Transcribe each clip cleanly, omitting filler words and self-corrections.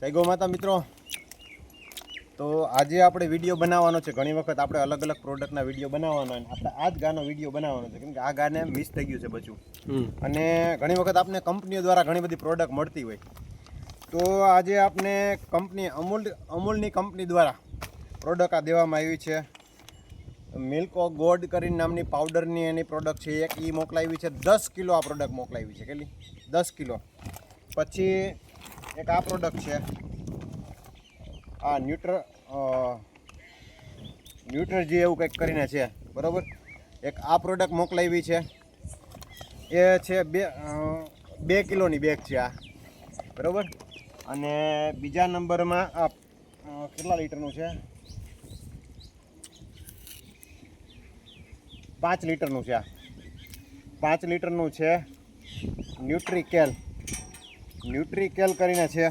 જય ગૌ માતા મિત્રો. તો આજે આપણે વિડીયો બનાવવાનો છે. ઘણી વખત આપણે અલગ અલગ પ્રોડક્ટના વિડીયો બનાવવાનો અને આપણે આ જ ગાનો વિડીયો બનાવવાનો છે, કેમ કે આ ગાને મિસ થઈ ગયું છે બચ્ચું. અને ઘણી વખત આપણે કંપનીઓ દ્વારા ઘણી બધી પ્રોડક્ટ મળતી હોય, તો આજે આપણે કંપની અમૂલની કંપની દ્વારા પ્રોડક્ટ આ દેવામાં આવી છે. મિલ્કો ગોડ કરીને નામની પાવડરની એની પ્રોડક્ટ છે, એક એ મોકલાવી છે. 10 કિલો આ પ્રોડક્ટ મોકલાવી છે. કેટલી? 10 કિલો. પછી એક આ પ્રોડક્ટ છે, આ ન્યુટ્રજી એવું કંઈક કરીને છે, બરાબર. એક આ પ્રોડક્ટ મોકલાવી છે, એ છે 2 કિલોની બેગ છે આ, બરાબર. અને બીજા નંબરમાં આ કેટલા લીટરનું છે? 5 લીટરનું છે. આ 5 લીટરનું છે. ન્યુટ્રીકેલ કરીને છે.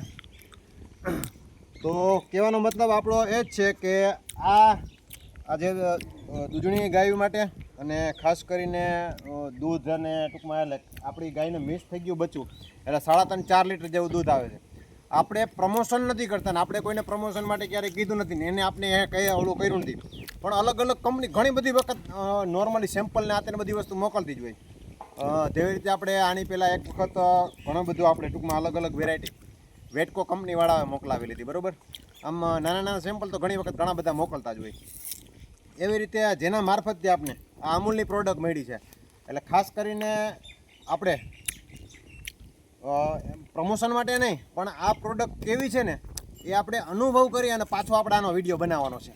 તો કહેવાનો મતલબ આપણો એ જ છે કે આ જે દૂધણી ગાયો માટે અને ખાસ કરીને દૂધ અને ટૂંકમાં એટલે આપણી ગાયને મિસ થઈ ગયું બચ્ચું, એટલે 3.5-4 લીટર જેવું દૂધ આવે છે. આપણે પ્રમોશન નથી કરતા ને આપણે કોઈને પ્રમોશન માટે ક્યારેય કીધું નથી ને એને આપણે કંઈ ઓલું કર્યું નથી, પણ અલગ અલગ કંપની ઘણી બધી વખત નોર્મલી સેમ્પલને આ તેને બધી વસ્તુ મોકલતી જ હોય. તેવી રીતે આપણે આની પહેલાં એક વખત ઘણું બધું આપણે ટૂંકમાં અલગ અલગ વેરાયટી વેટકો કંપનીવાળાએ મોકલાવેલી હતી, બરાબર. આમ નાના સેમ્પલ તો ઘણી વખત ઘણા બધા મોકલતા જ હોય. એવી રીતે જેના મારફતથી આપણે આ અમૂલની પ્રોડક્ટ મળી છે, એટલે ખાસ કરીને આપણે પ્રમોશન માટે નહીં, પણ આ પ્રોડક્ટ કેવી છે ને એ આપણે અનુભવ કરી અને પાછો આપણે આનો વિડીયો બનાવવાનો છે.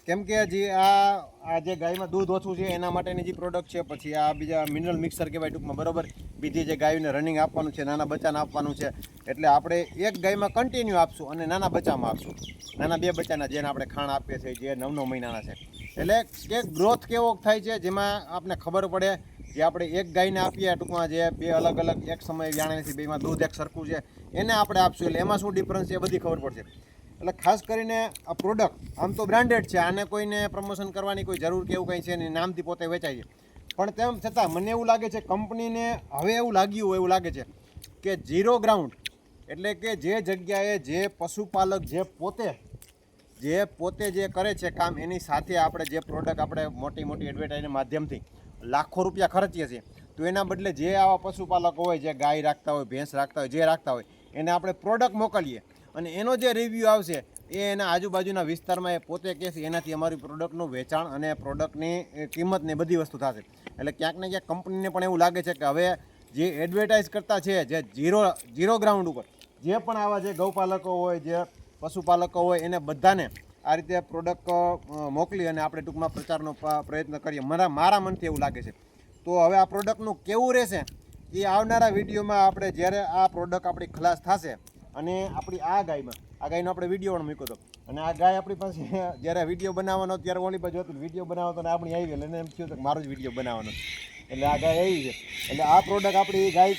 કેમ કે જે આ જે ગાયમાં દૂધ ઓછું છે એના માટેની જે પ્રોડક્ટ છે, પછી આ બીજા મિનરલ મિક્સર કહેવાય ટૂંકમાં, બરાબર. બીજી જે ગાયોને રનિંગ આપવાનું છે, નાના બચ્ચાને આપવાનું છે, એટલે આપણે એક ગાયમાં કન્ટિન્યુ આપશું અને નાના બચ્ચામાં આપશું. નાના 2 બચ્ચાના જેને આપણે ખાણ આપીએ છીએ, જે 9 મહિનાના છે, એટલે કે ગ્રોથ કેવો થાય છે, જેમાં આપણે ખબર પડે. જે આપણે એક ગાયને આપીએ ટૂંકમાં, જે 2 અલગ અલગ એક સમયે વ્યાણે નથી, બેમાં દૂધ એક સરખું છે, એને આપણે આપશું એટલે એમાં શું ડિફરન્સ છે એ બધી ખબર પડશે. એટલે ખાસ કરીને આ પ્રોડક્ટ આમ તો બ્રાન્ડેડ છે, આને કોઈને પ્રમોશન કરવાની કોઈ જરૂર કે એવું કંઈ છે નહીં, નામથી પોતે વેચાય છે. પણ તેમ છતાં મને એવું લાગે છે કંપનીને હવે એવું લાગે છે કે ઝીરો ગ્રાઉન્ડ, એટલે કે જે જગ્યાએ જે પશુપાલક જે પોતે જે કરે છે કામ, એની સાથે આપણે જે પ્રોડક્ટ આપણે મોટી એડવર્ટાઇઝના માધ્યમથી લાખો રૂપિયા ખર્ચીએ છીએ, તો એના બદલે જે આવા પશુપાલકો હોય, જે ગાય રાખતા હોય, ભેંસ રાખતા હોય, જે રાખતા હોય, એને આપણે પ્રોડક્ટ મોકલીએ અને એનો જે રિવ્યૂ આવશે એ એના આજુબાજુના વિસ્તારમાં એ પોતે કહેશે, એનાથી અમારી પ્રોડક્ટનું વેચાણ અને પ્રોડક્ટની કિંમત ને બધી વસ્તુ થશે. એટલે ક્યાંક ને ક્યાંક કંપનીને પણ એવું લાગે છે કે હવે જે એડવર્ટાઇઝ કરતા છે, જે ઝીરો ગ્રાઉન્ડ ઉપર જે પણ આવા જે ગૌપાલકો હોય, જે પશુપાલકો હોય, એને બધાને આ રીતે પ્રોડક્ટ મોકલી અને આપણે ટૂંકમાં પ્રચારનો પ્રયત્ન કરીએ. મારા મનથી એવું લાગે છે. તો હવે આ પ્રોડક્ટનું કેવું રહેશે એ આવનારા વિડીયોમાં આપણે જ્યારે આ પ્રોડક્ટ આપણી ખલાસ થશે અને આપણી આ ગાયનો આપણે વિડીયો પણ મૂક્યો હતો, અને આ ગાય આપણી પાસે જ્યારે વિડીયો બનાવવાનો ત્યારે ઓલી બાજુ હતું, વિડીયો બનાવતો અને આપણી આવી ગયેલી, અને એમ થયું કે મારો જ વિડીયો બનાવવાનો, એટલે આ ગાય આવી છે. એટલે આ પ્રોડક્ટ આપણી ગાય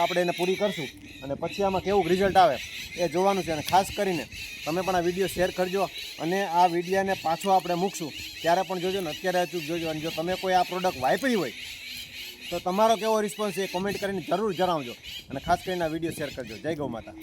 આપણે એને પૂરી કરશું અને પછી આમાં કેવું રિઝલ્ટ આવે એ જોવાનું છે. અને ખાસ કરીને તમે પણ આ વિડીયો શેર કરજો અને આ વિડીયોને પાછો આપણે મૂકશું ત્યારે પણ જોજો ને અત્યારે અચૂક જોજો. અને જો તમે કોઈ આ પ્રોડક્ટ વાપરી હોય તો તમારો કેવો રિસ્પોન્સ છે એ કોમેન્ટ કરીને જરૂર જણાવજો અને ખાસ કરીને આ વિડીયો શેર કરજો. જય ગૌ માતા.